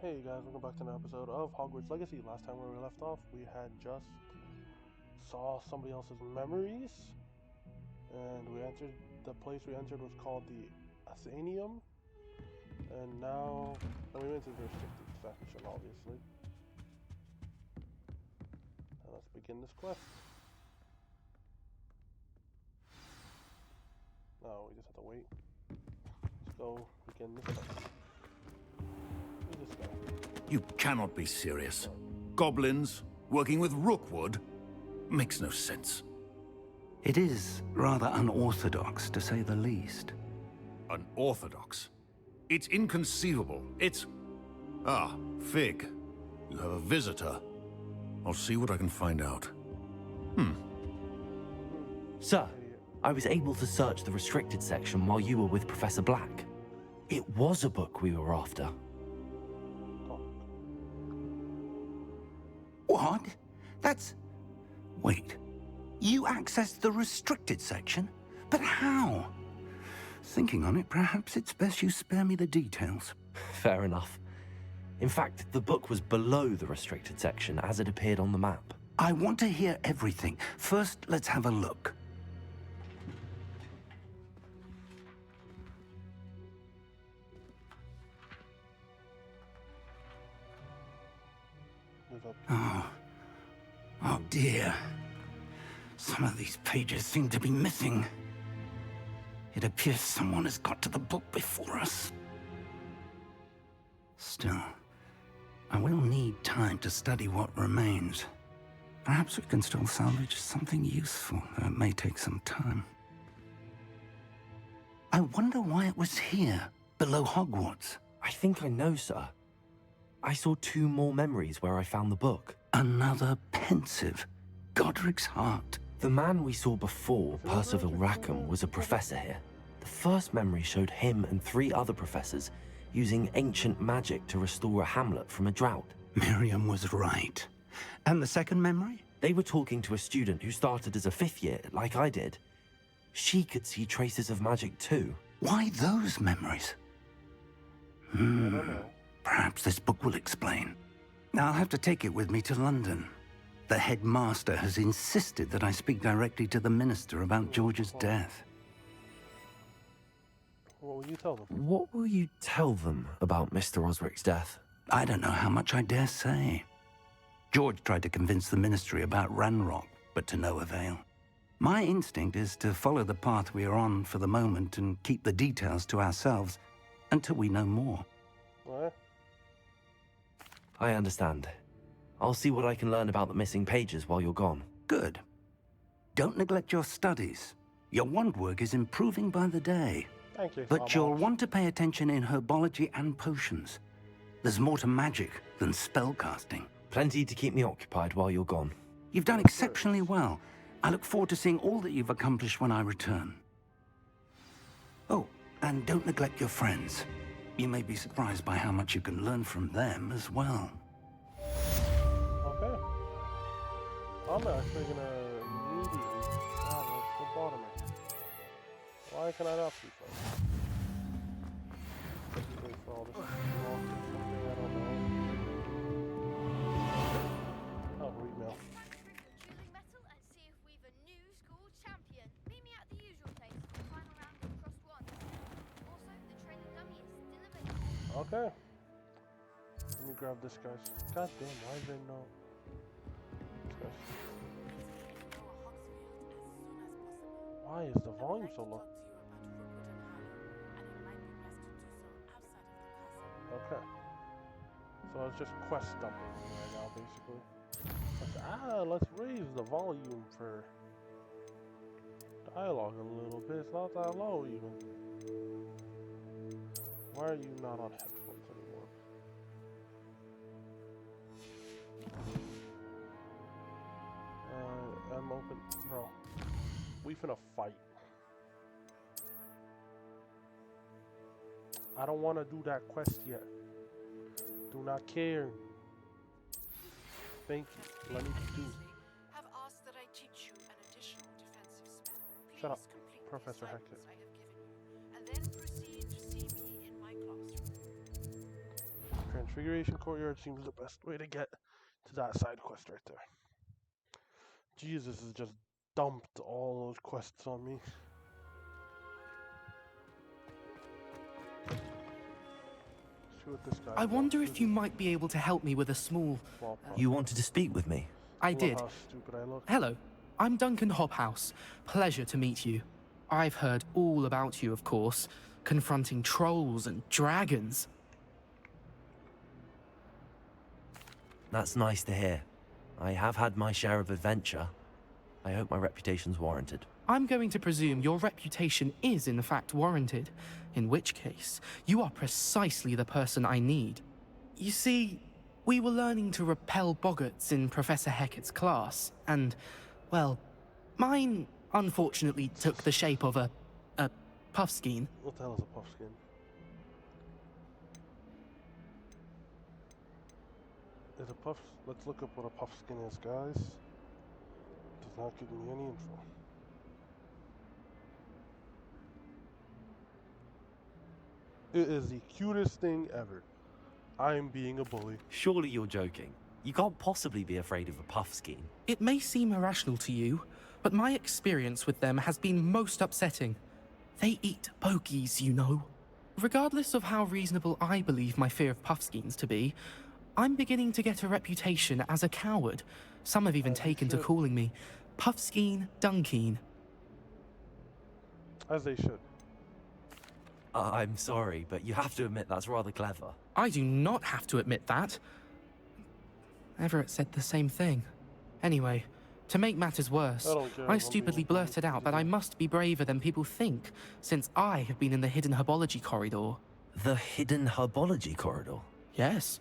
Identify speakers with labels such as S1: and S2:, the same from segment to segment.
S1: Hey guys, welcome back to another episode of Hogwarts Legacy. Last time where we left off, we had just saw somebody else's memories, and the place we entered was called the Athenaeum, and now we went to the restricted section, obviously. Now let's begin this quest. No, we just have to wait. Let's go begin this quest. Who's this guy?
S2: You cannot be serious. Goblins working with Rookwood makes no sense.
S3: It is rather unorthodox, to say the least.
S2: Unorthodox? It's inconceivable. It's... Ah, Fig. You have a visitor. I'll see what I can find out.
S4: Sir, I was able to search the restricted section while you were with Professor Black. It was a book we were after.
S3: What? That's... Wait. You accessed the restricted section? But how? Thinking on it, perhaps it's best you spare me the details.
S4: Fair enough. In fact, the book was below the restricted section as it appeared on the map.
S3: I want to hear everything. First, let's have a look. Oh dear. Some of these pages seem to be missing. It appears someone has got to the book before us. Still, I will need time to study what remains. Perhaps we can still salvage something useful, though it may take some time. I wonder why it was here, below Hogwarts.
S4: I think I know, sir. I saw 2 more memories where I found the book.
S3: Another pensive. Godric's heart.
S4: The man we saw before, Percival Rackham, was a professor here. The first memory showed him and 3 other professors using ancient magic to restore a hamlet from a drought.
S3: Miriam was right. And the second memory?
S4: They were talking to a student who started as a 5th year, like I did. She could see traces of magic too.
S3: Why those memories? Perhaps this book will explain. I'll have to take it with me to London. The headmaster has insisted that I speak directly to the minister about George's death.
S1: What will you tell them?
S4: What will you tell them about Mr. Osric's death?
S3: I don't know how much I dare say. George tried to convince the ministry about Ranrock, but to no avail. My instinct is to follow the path we are on for the moment and keep the details to ourselves until we know more.
S1: What?
S4: I understand. I'll see what I can learn about the missing pages while you're gone.
S3: Good. Don't neglect your studies. Your wand work is improving by the day.
S1: Thank you.
S3: But you'll want to pay attention in herbology and potions. There's more to magic than spellcasting.
S4: Plenty to keep me occupied while you're gone.
S3: You've done exceptionally well. I look forward to seeing all that you've accomplished when I return. Oh, and don't neglect your friends. You may be surprised by how much you can learn from them as well.
S1: Okay. I'm actually gonna immediately travel to Bottoming. Why can I not see first? Wait for all this something I don't know. Oh, email.
S5: Choosing metal and see if we've a new school champion. Meet me at the usual place for the final round of Cross 1. Also, the trainer dummy is still available.
S1: Okay. Let me grab this guy's. God damn, why is there no? This guy's. Why is the volume so low? Okay. So it's just quest dumping right now, basically. Let's raise the volume for dialogue a little bit. It's not that low even. Why are you not on headphones anymore? I'm open, bro. We finna fight. I don't want to do that quest yet. Do not care. Thank you. Let me do.
S6: Have asked that I teach you an additional defensive spell. Please
S1: Shut up,
S6: complete
S1: Professor
S6: the
S1: Hackett.
S6: assignments I have given you, and then proceed to see me in my classroom.
S1: Transfiguration Courtyard seems the best way to get to that side quest right there. Jesus has just dumped all those quests on me. See what this guy
S7: I wonder
S1: wants
S7: if
S1: to
S7: you
S1: do.
S7: might be able to help me with a small...
S1: Small problem.
S4: You wanted to speak with me?
S7: I
S1: Look
S7: did.
S1: how stupid I look.
S7: Hello, I'm Duncan Hobhouse. Pleasure to meet you. I've heard all about you, of course, confronting trolls and dragons.
S4: That's nice to hear. I have had my share of adventure. I hope my reputation's warranted.
S7: I'm going to presume your reputation is in fact warranted, in which case, you are precisely the person I need. You see, we were learning to repel boggarts in Professor Hecat's class, and, well, mine unfortunately took the shape of a puffskein.
S1: What the hell is a puffskin? Is a puff? Let's look up what a puffskin is, guys. Does not give me any info. It is the cutest thing ever. I'm being a bully.
S4: Surely you're joking. You can't possibly be afraid of a puffskein.
S7: It may seem irrational to you, but my experience with them has been most upsetting. They eat bogies, you know. Regardless of how reasonable I believe my fear of puffskeins to be, I'm beginning to get a reputation as a coward. Some have even taken to calling me Puffskein Dunkeen.
S1: As they should.
S4: I'm sorry, but you have to admit that's rather clever.
S7: I do not have to admit that. Everett said the same thing. Anyway, to make matters worse,
S1: I don't care,
S7: I
S1: I'm
S7: stupidly
S1: being-
S7: blurted out that I must be braver than people think, since I have been in the hidden herbology corridor.
S4: The hidden herbology corridor?
S7: Yes.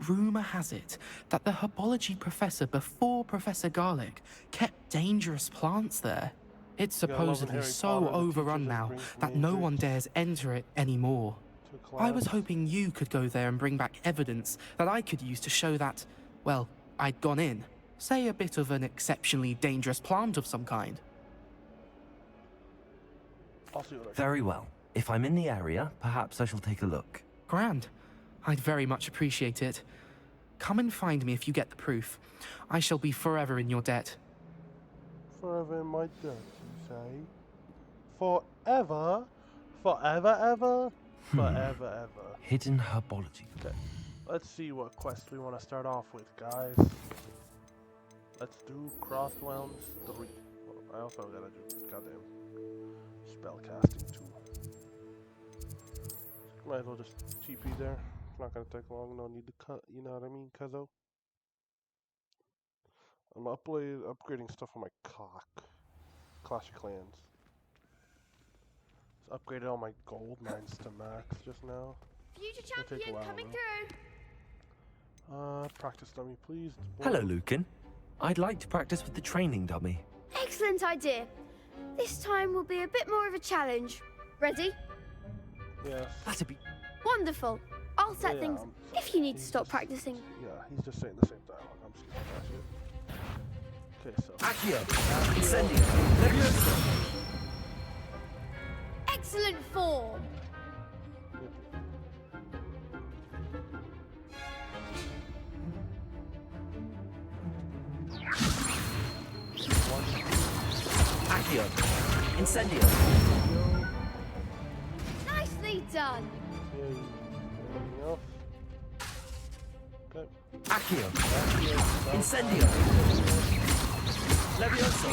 S7: Rumour has it that the herbology professor before Professor Garlic kept dangerous plants there. It's
S1: Yeah, I love when
S7: supposedly
S1: Harry
S7: so
S1: Potter, the teacher
S7: overrun
S1: just
S7: now
S1: brings
S7: that no one
S1: dangerous
S7: dares enter it anymore.
S1: to
S7: I was
S1: class.
S7: hoping you could go there and bring back evidence that I could use to show that, well, I'd gone in. Say a bit of an exceptionally dangerous plant of some kind.
S1: I'll see what I can.
S4: Very well. If I'm in the area, perhaps I shall take a look.
S7: Grand. I'd very much appreciate it. Come and find me if you get the proof. I shall be forever in your debt.
S1: Forever in my debt, you say? Forever? Forever, ever? Forever, ever.
S4: Hidden herbology.
S1: Okay. Let's see what quest we want to start off with, guys. Let's do Crosswounds 3. I also gotta do goddamn spellcasting too. Might as well just TP there. It's not gonna take long. No need to cut. You know what I mean, cuzzo? I'm upgrading stuff on my Clash of Clans. Just upgraded all my gold mines to max just now.
S5: Future
S1: It'll take a
S5: champion
S1: while,
S5: coming
S1: though.
S5: through.
S1: Practice dummy, please.
S4: Hello, Lucan. I'd like to practice with the training dummy.
S5: Excellent idea. This time will be a bit more of a challenge. Ready?
S1: Yes.
S4: That'd be...
S5: Wonderful. I'll set
S1: Yeah,
S5: things
S1: I'm
S5: if you need to
S1: he's
S5: stop
S1: just-
S5: practicing.
S1: Yeah, he's just saying the same dialogue. I'm skipping that shit. Okay, so.
S4: Accio! Incendio! Levioso!
S5: Excellent form.
S4: Accio! Incendio!
S5: Nicely done.
S1: Anything else? Okay.
S4: Accio! Incendio! Levioso!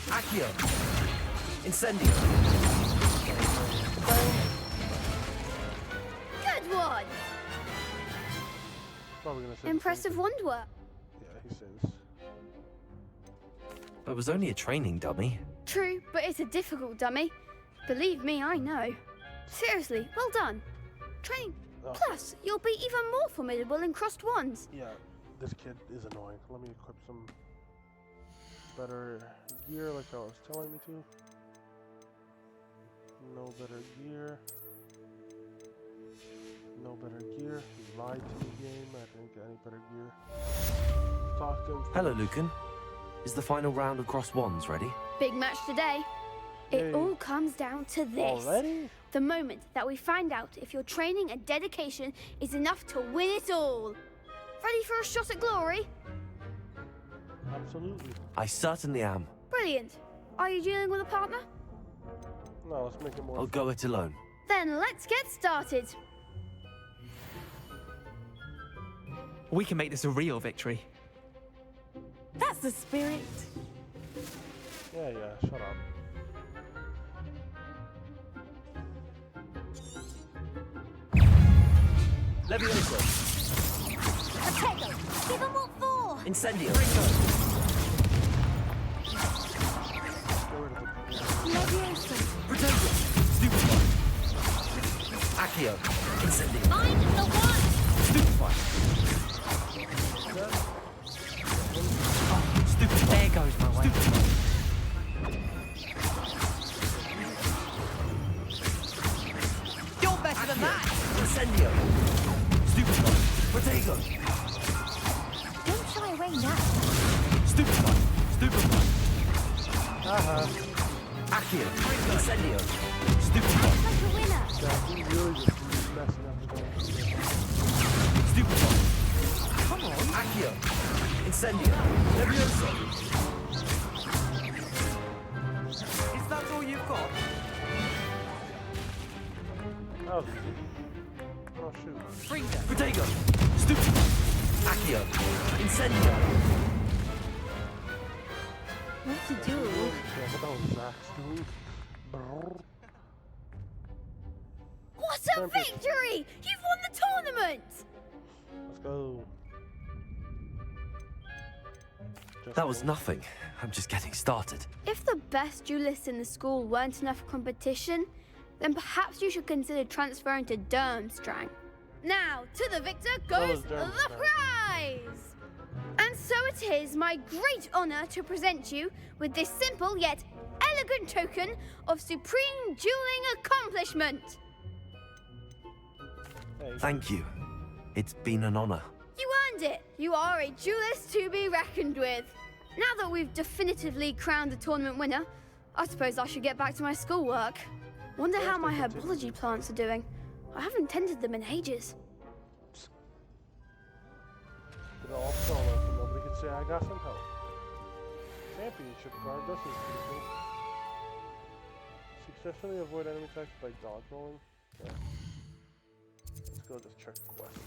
S4: Accio! Incendio!
S5: Good one.
S1: Probably gonna say the same
S5: Impressive
S1: thing.
S5: wondwork.
S1: Yeah, he says.
S4: It was only a training dummy.
S5: True, but it's a difficult dummy. Believe me, I know. Seriously, well done. Train.
S1: Oh.
S5: Plus, you'll be even more formidable in crossed wands.
S1: Yeah, this kid is annoying. Let me equip some better gear like I was telling me to. No better gear. No better gear. He lied to me, game. I didn't get any better gear. Talk to him.
S4: Hello, Lucan. Is the final round of Cross Wands ready?
S5: Big match today. It
S1: Yay.
S5: all comes down to this.
S1: Already?
S5: the moment that we find out if your training and dedication is enough to win it all. Ready for a shot at glory?
S1: Absolutely.
S4: I certainly am.
S5: Brilliant. Are you dealing with a partner?
S1: No, let's make it more
S4: I'll
S1: fun.
S4: go it alone.
S5: Then let's get started.
S7: We can make this a real victory.
S8: That's the spirit.
S1: Yeah, shut up.
S4: Levioso.
S8: Potato! Give them what for!
S4: Incendio.
S8: Leviosa!
S4: Protego. Stupefy. Accio. Incendio.
S8: Find the one!
S4: Stupefy. Stupefy.
S7: There goes my way. You're better than that!
S4: Incendio. Stupefy. Protego.
S8: Don't shy away now.
S4: Stupefy. Stupefy.
S1: Uh-huh.
S4: Accio. Incendio. Stupefy.
S8: Like a winner.
S1: Yeah, he really just messing up the game.
S4: Stupefy.
S7: Come on.
S4: Accio. Incendio. Levioso.
S7: Is that all you've got?
S1: That was easy. Oh, shoot.
S7: Bring them.
S4: Protego. Stupefy. Accio. Incendio.
S8: What to do?
S1: Yeah, but that was Zach's doing. Brrr.
S5: What a
S1: Champion.
S5: victory! You've won the tournament!
S1: Let's go. Just
S4: That was
S1: me.
S4: nothing. I'm just getting started.
S5: If the best duelists in the school weren't enough for competition, then perhaps you should consider transferring to Durmstrang. Now, to the victor goes the
S1: Durmstrang.
S5: prize! And so it is my great honor to present you with this simple yet elegant token of supreme dueling accomplishment.
S1: Hey,
S4: Thank you. It's been an honor.
S5: You earned it. You are a duelist to be reckoned with. Now that we've definitively crowned the tournament winner, I suppose I should get back to my schoolwork. Wonder how my herbology plants are doing. I haven't tended them in ages.
S1: did it all solo, so nobody could say I got some help. Championship card, this is pretty cool. Successfully avoid enemy attacks by dodge rolling. Yeah. Let's go just check quests.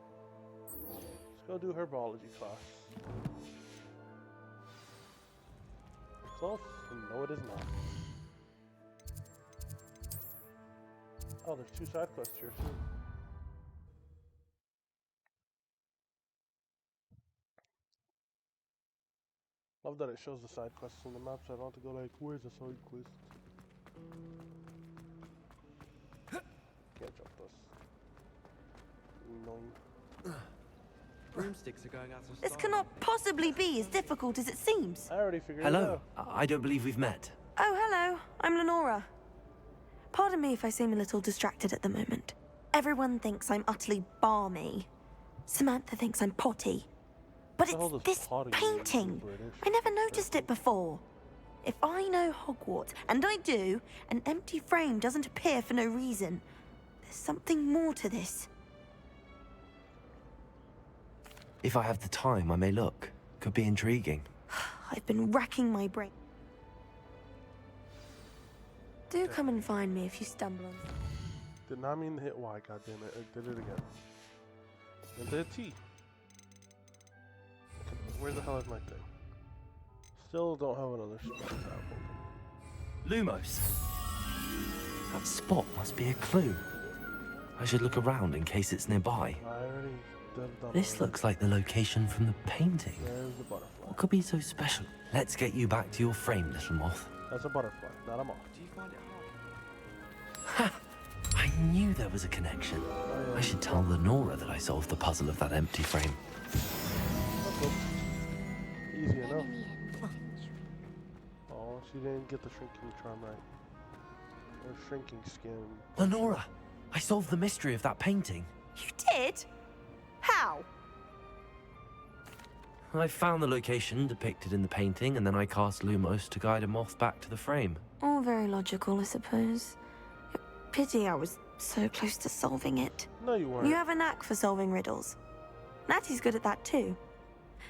S1: Let's go do herbology class. Close? No, it is not. Oh, there's 2 side quests here too. Love that it shows the side quests on the map, so I don't have to go like, where's the side quest? Can't jump this. Annoying.
S7: Broomsticks are going out of
S8: This
S7: style.
S8: cannot possibly be as difficult as it seems.
S1: I already figured it
S4: Hello.
S1: out.
S4: I don't believe we've met.
S8: Oh, hello. I'm Lenora. Pardon me if I seem a little distracted at the moment. Everyone thinks I'm utterly balmy. Samantha thinks I'm potty. But
S1: What the hell
S8: it's
S1: does
S8: this
S1: potty mean?
S8: painting.
S1: British.
S8: I never noticed it before. If I know Hogwarts, and I do, an empty frame doesn't appear for no reason. There's something more to this.
S4: If I have the time, I may look. Could be intriguing.
S8: I've been racking my brain. Do come and find me if you stumble on something.
S1: Did not mean to hit Y, goddammit. I did it again. And did T. Where the hell is my thing? Still don't have another spell tab open.
S4: Lumos. That spot must be a clue. I should look around in case it's nearby.
S1: I already done
S4: This
S1: it.
S4: looks like the location from the painting.
S1: There's the butterfly.
S4: What could be so special? Let's get you back to your frame, little moth.
S1: That's a butterfly, not a moth.
S7: Do you find it
S4: Ha!
S7: hard?
S4: I knew there was a connection. I should tell Lenora that I solved the puzzle of that empty frame.
S1: That's cool. Easy enough. Oh, she didn't get the shrinking charm right. Or shrinking skin.
S4: Lenora! I solved the mystery of that painting.
S8: You did? How?
S4: I found the location depicted in the painting, and then I cast Lumos to guide a moth back to the frame.
S8: All very logical, I suppose. Pity I was so close to solving it.
S1: No, you weren't.
S8: You have a knack for solving riddles. Natty's good at that too.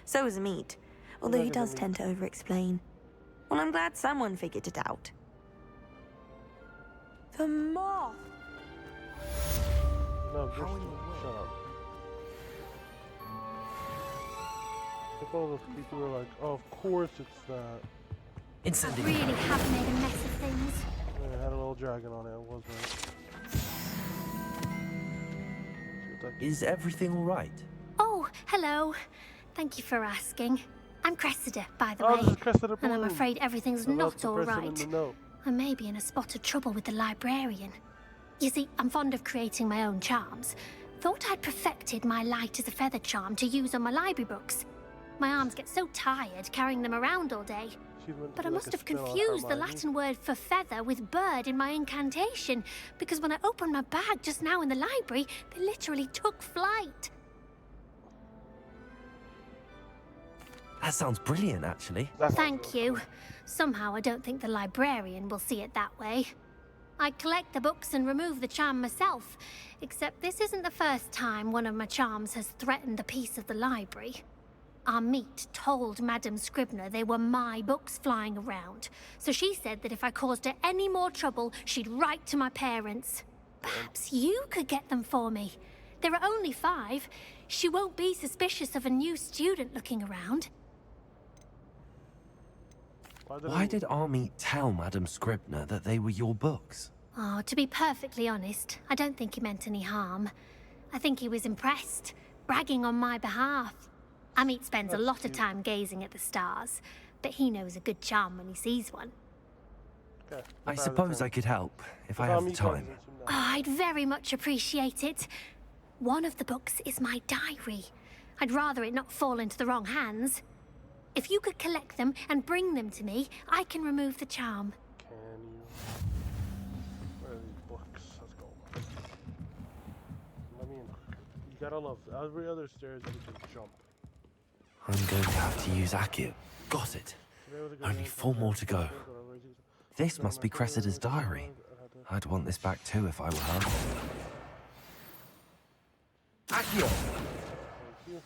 S8: So is Meat, although he
S1: Look at
S8: does
S1: Amit.
S8: tend to over-explain. Well, I'm glad someone figured it out. The moth!
S1: No, just shut up. Like all those people were like, oh, of course it's that.
S4: Incendiary.
S5: Really have made a mess of things.
S1: Yeah, it had a little dragon on it, it was right. See what that
S4: Is everything all right?
S9: Oh, hello. Thank you for asking. I'm Cressida, by the
S1: Oh,
S9: way.
S1: this is Cressida
S9: And I'm
S1: Bloom.
S9: afraid everything's
S1: So
S9: not
S1: that's the
S9: all
S1: person in
S9: right.
S1: the know.
S9: I may be in a spot of trouble with the librarian. You see, I'm fond of creating my own charms. Thought I'd perfected my light as a feather charm to use on my library books. My arms get so tired carrying them around all day.
S1: She's meant to
S9: But
S1: be
S9: I
S1: like
S9: must
S1: a
S9: have
S1: spin-off
S9: confused the
S1: Hermione.
S9: Latin word for feather with bird in my incantation, because when I opened my bag just now in the library, they literally took flight.
S4: That sounds brilliant, actually.
S1: That sounds
S9: Thank
S1: really
S9: you.
S1: cool.
S9: Somehow I don't think the librarian will see it that way. I collect the books and remove the charm myself, except this isn't the first time one of my charms has threatened a piece of the library. Our meat told Madame Scribner they were my books flying around, so she said that if I caused her any more trouble, she'd write to my parents. Perhaps you could get them for me. There are only 5. She won't be suspicious of a new student looking around.
S4: Why did Army tell Madame Scribner that they were your books?
S9: Oh, to be perfectly honest, I don't think he meant any harm. I think he was impressed, bragging on my behalf. Amit spends a
S1: That's
S9: lot
S1: cute.
S9: of time gazing at the stars, but he knows a good charm when he sees one.
S1: Okay,
S4: I
S1: try
S4: suppose
S1: the
S4: I could help if I
S1: Allow
S4: have
S1: me
S4: the time.
S1: to zoom
S9: Oh,
S1: down.
S9: I'd very much appreciate it. One of the books is my diary. I'd rather it not fall into the wrong hands. If you could collect them and bring them to me, I can remove the charm.
S1: Can you? Where are these books? Let's go. Let me in. You gotta love every other stairs you can jump.
S4: I'm going to have to use Accio. Got it.
S1: Today was a good
S4: Only
S1: day.
S4: 4 more to go. This must be Cressida's diary. I'd want this back too if I were her. Accio!
S1: Thank you.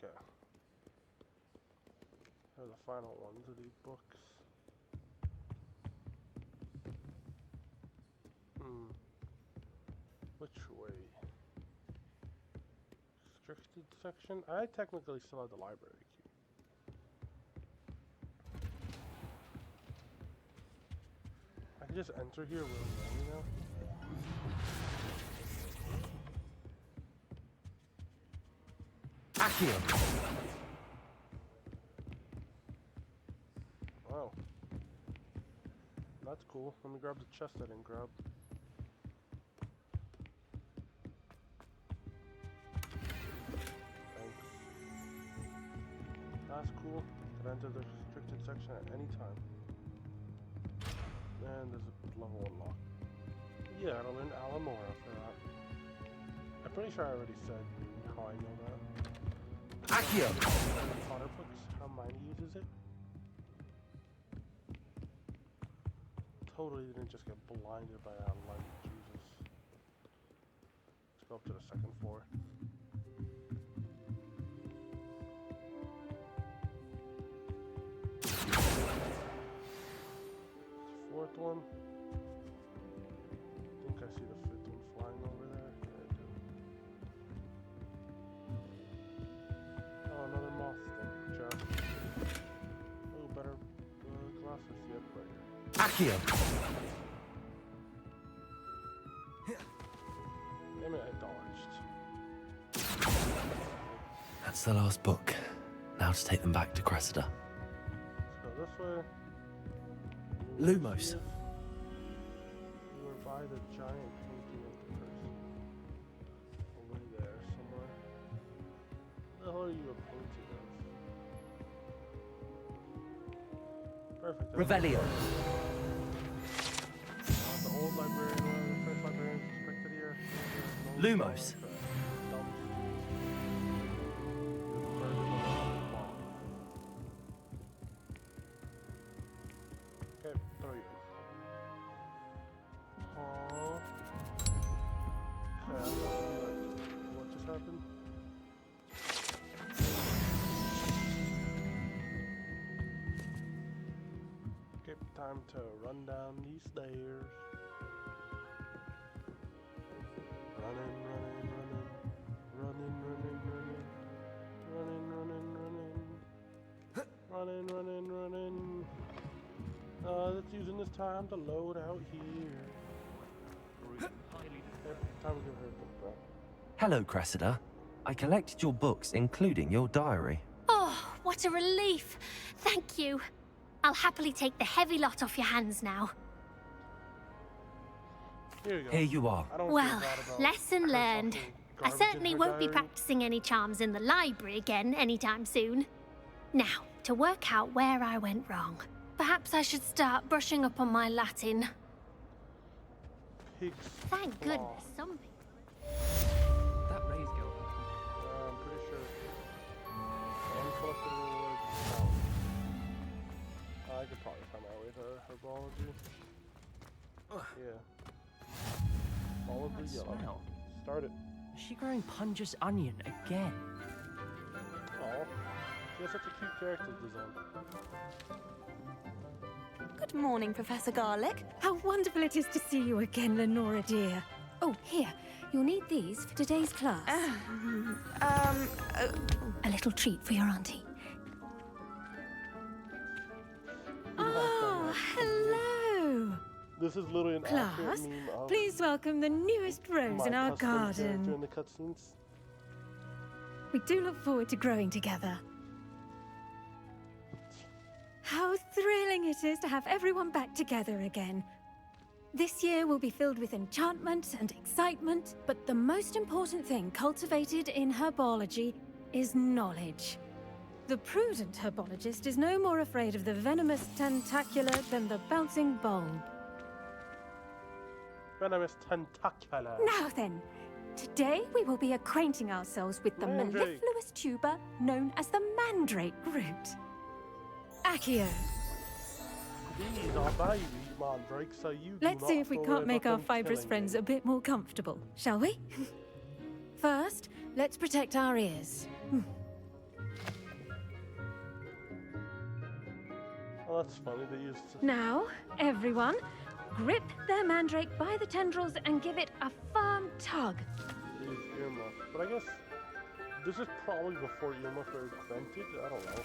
S1: Okay. They're the final ones of these books. Which way? Restricted section? I technically still have the library key. I can just enter here willy-nilly now.
S4: Accio!
S1: Wow. That's cool. Let me grab the chest I didn't grab. Thanks. That's cool. Can enter the restricted section at any time. And there's a level 1 lock. Yeah, I'll learn Alamora for that. I'm pretty sure I already said how I know that.
S4: Accio!
S1: Potter books, how Hermione uses it. Totally didn't just get blinded by that light, Jesus. Let's go up to the 2nd floor. Fourth one. I think I see the 5th one flying over there. Yeah, I do. Oh, another moth thing. Just. Oh, better glasses. Yep, right here.
S4: Accio!
S1: Damn it, I dodged.
S4: That's the last book. Now to take them back to Cressida.
S1: Let's go this way.
S4: Lumos.
S1: You were by the giant painting of the person. Over there somewhere. What the hell are you a painting of? Perfect.
S4: Revelio.
S1: The old librarian, one of the first librarians suspected here.
S4: Lumos.
S1: 3. Aww. What just happened? Okay, time to run down these stairs. Running. Let's using this time to load out here. Time to give her a book back.
S4: Hello, Cressida. I collected your books, including your diary.
S9: Oh, what a relief. Thank you. I'll happily take the heavy lot off your hands now.
S1: Here you go.
S4: Here you are.
S1: I don't feel
S9: Well,
S1: bad about
S9: lesson
S1: her
S9: learned.
S1: talking
S9: I
S1: garbage in
S9: certainly
S1: her
S9: won't be
S1: diary.
S9: practicing any charms in the library again anytime soon. Now, to work out where I went wrong. Perhaps I should start brushing up on my Latin.
S1: Pig's
S9: Thank
S1: claw.
S9: goodness some people...
S10: That raise girl.
S1: I'm pretty sure. Uncollectible words out. I could probably find my way to Herbology. Yeah. All of the
S10: That
S1: yellow.
S10: smell.
S1: Start it.
S10: Is she growing Punja's onion again?
S1: Oh, she has such a cute character design.
S8: Good morning, Professor Garlic.
S11: How wonderful it is to see you again, Lenora dear. Oh, here. You'll need these for today's class. A little treat for your auntie. Oh, hello.
S1: This is literally an
S11: Class,
S1: accurate meme of
S11: please welcome the newest rose
S1: my
S11: in our
S1: custom character
S11: garden.
S1: in the cutscenes.
S11: We do look forward to growing together. How thrilling it is to have everyone back together again. This year will be filled with enchantment and excitement, but the most important thing cultivated in herbology is knowledge. The prudent herbologist is no more afraid of the venomous tentacular than the bouncing bulb.
S1: Venomous tentacular.
S11: Now then, today we will be acquainting ourselves with the
S1: Mandrake.
S11: mellifluous tuber known as the mandrake root. Accio.
S1: These are baby mandrakes, so you do
S11: Let's
S1: not
S11: see if we
S1: have to
S11: can't
S1: worry
S11: make
S1: about
S11: our
S1: them
S11: fibrous
S1: killing
S11: friends
S1: you.
S11: a bit more comfortable, shall we? First, let's protect our ears.
S1: Oh, that's funny. They used to...
S11: Now, everyone, grip their mandrake by the tendrils and give it a firm tug.
S1: use earmuffs. But I guess this is probably before earmuffs were invented. I don't know.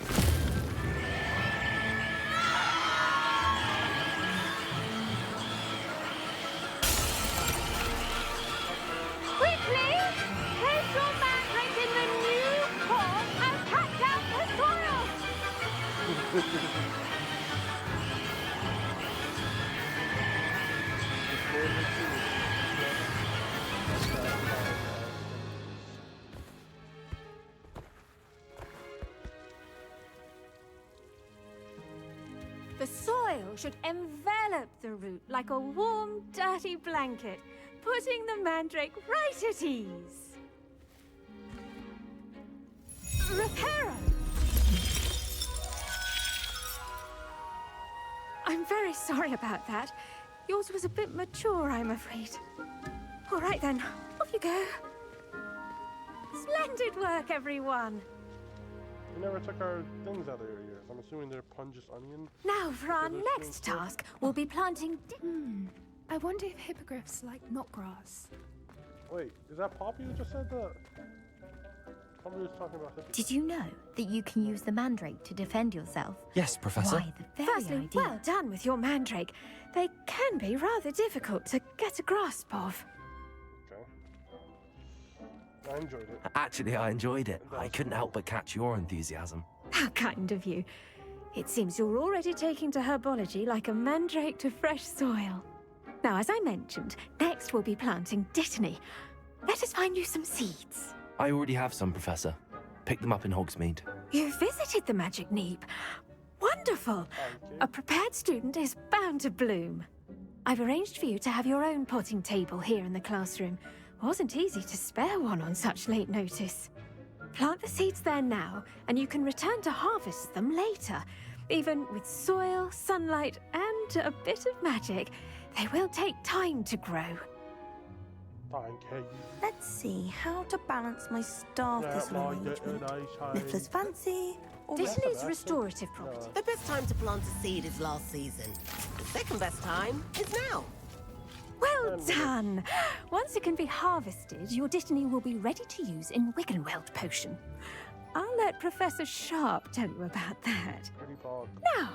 S11: Quickly, place your mandrake in the new pot and pack out the soil. The soil should envelop the root like a warm, dirty blanket, putting the mandrake right at ease. Reparo! I'm very sorry about that. Yours was a bit mature, I'm afraid. All right then, off you go. Splendid work, everyone.
S1: We never took our things out of their ears. I'm assuming they're Punja's onion.
S11: Now for our
S1: Those
S11: next
S1: things.
S11: task, we'll be planting...
S6: I wonder if hippogriffs like knotgrass.
S1: Wait, is that Poppy who just said that? Poppy was talking about hippogriffs.
S12: Did you know that you can use the mandrake to defend yourself?
S4: Yes, Professor.
S12: Why, the very
S11: Firstly,
S12: idea.
S11: well done with your mandrake. They can be rather difficult to get a grasp of.
S1: Okay. I enjoyed it.
S4: Actually, I enjoyed it. I couldn't help but catch your enthusiasm.
S11: How kind of you. It seems you're already taking to herbology like a mandrake to fresh soil. Now, as I mentioned, next we'll be planting dittany. Let us find you some seeds.
S4: I already have some, Professor. Picked them up in Hogsmeade.
S11: You visited the Magic Neep. Wonderful. A prepared student is bound to bloom. I've arranged for you to have your own potting table here in the classroom. Wasn't easy to spare one on such late notice. Plant the seeds there now, and you can return to harvest them later, even with soil, sunlight, and and a bit of magic, they will take time to grow.
S1: Thank you.
S8: Let's see how to balance my staff disarrangement. Niffler's fancy, or
S11: Dittany's restorative property.
S13: The best time to plant a seed is last season. The second best time is now.
S11: Well done! Once it can be harvested, your Dittany will be ready to use in Wiggenweld potion. I'll let Professor Sharp tell you about that. Now,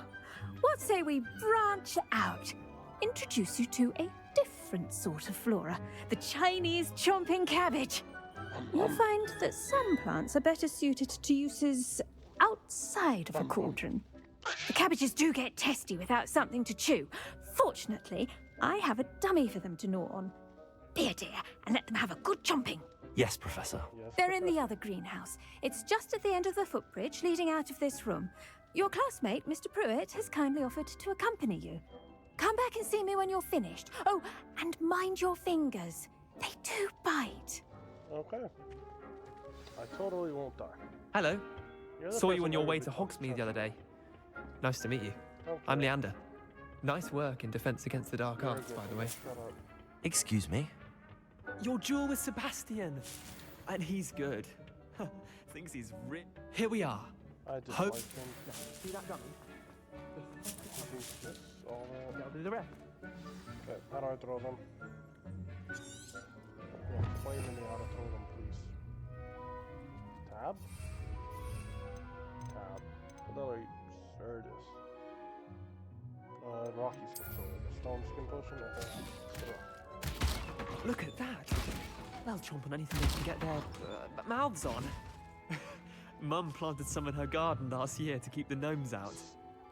S11: what say we branch out? Introduce you to a different sort of flora, the Chinese chomping cabbage. You'll find that some plants are better suited to uses outside of a cauldron. The cabbages do get testy without something to chew. Fortunately, I have a dummy for them to gnaw on. Be a dear and let them have a good chomping.
S4: Yes, Professor.
S11: They're in the other greenhouse. It's just at the end of the footbridge leading out of this room. Your classmate, Mr. Pruitt, has kindly offered to accompany you. Come back and see me when you're finished. Oh, and mind your fingers. They do bite.
S1: Okay. I totally won't die.
S10: Hello.
S1: You're the
S10: Saw you
S1: person
S10: on your
S1: that
S10: way
S1: would
S10: to
S1: be
S10: Hogsmeade the other day. Nice to meet you.
S1: Okay.
S10: I'm Leander. Nice work in Defense Against the Dark Arts, by the way.
S1: Shut up.
S4: Excuse me?
S10: Your duel with Sebastian. And he's good. Thinks he's rich. Here we are.
S1: I just
S10: Hope.
S1: like him.
S10: See that dummy?
S1: This, all that.
S10: Now do the rest.
S1: Okay, how do I throw them? Yeah, explain to me how to throw them, please. Tab? Tab. Another Surdus. Rocky skin potion. Stone skin potion? Okay.
S10: Look at that. They'll chomp on anything they can get their mouths on. Mum planted some in her garden last year to keep the gnomes out.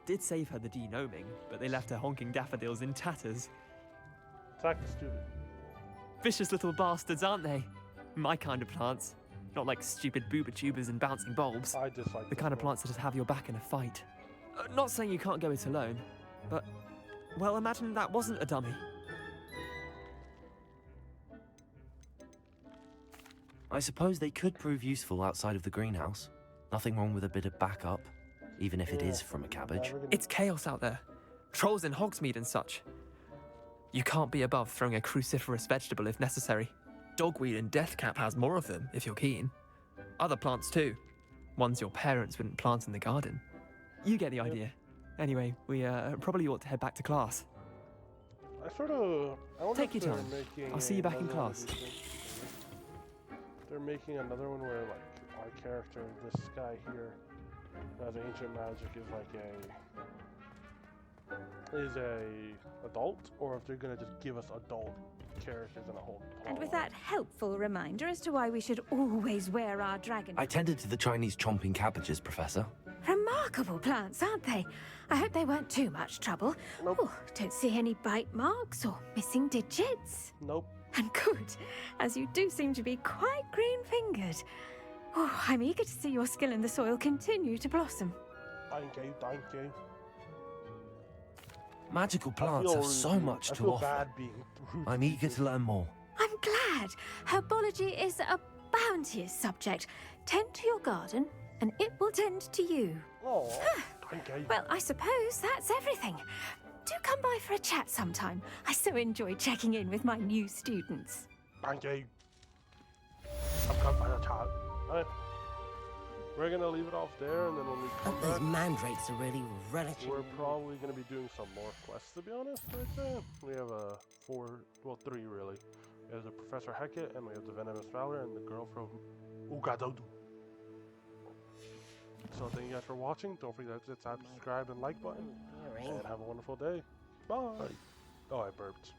S10: Did save her the de-gnoming, but they left her honking daffodils in tatters.
S1: Attack the student.
S10: Vicious little bastards, aren't they? My kind of plants. Not like stupid booba tubers and bouncing bulbs.
S1: I dislike
S10: The kind of plants that just have your back in a fight. Not saying you can't go it alone, but, well, imagine that wasn't a dummy.
S4: I suppose they could prove useful outside of the greenhouse. Nothing wrong with a bit of backup, even if it is from a cabbage.
S10: It's chaos out there. Trolls in Hogsmeade and such. You can't be above throwing a cruciferous vegetable if necessary. Dogweed and deathcap has more of them, if you're keen. Other plants too. Ones your parents wouldn't plant in the garden. You get the idea. Anyway, we probably ought to head back to class.
S1: I wonder
S10: Take
S1: if
S10: your
S1: they're
S10: time.
S1: making
S10: I'll see you back in
S1: another one of
S10: class.
S1: these things. They're making another one where, like, our character, this guy here, who has ancient magic, is a adult, or if they're gonna just give us adult characters in a whole plot.
S11: And with that helpful reminder as to why we should always wear our dragon.
S4: I tended to the Chinese chomping cabbages, Professor.
S11: Remarkable plants, aren't they? I hope they weren't too much trouble.
S1: Nope.
S11: Oh, don't see any bite marks or missing digits.
S1: Nope.
S11: And good, as you do seem to be quite green-fingered. Oh, I'm eager to see your skill in the soil continue to blossom.
S1: Thank you, thank you.
S4: Magical plants
S1: feel
S4: have so
S1: rude.
S4: much
S1: I
S4: to
S1: feel
S4: offer.
S1: bad being rude.
S4: I'm eager to learn more.
S11: I'm glad. Herbology is a bounteous subject. Tend to your garden, and it will tend to you.
S1: Oh, thank you.
S11: Well, I suppose that's everything. Do come by for a chat sometime. I so enjoy checking in with my new students.
S1: Thank you. I'm coming by the chat. Alright. We're gonna leave it off there, and then when we come
S13: Those
S1: back,
S13: mandrakes are really relishing.
S1: we're probably gonna be doing some more quests, to be honest. I'd say. We have three really. There's the Professor Hecat, and we have the Venomous Valor, and the girl from Ugadodu. So thank you guys for watching. Don't forget to hit that subscribe and like button. And have a wonderful day. Bye. Oh, I burped.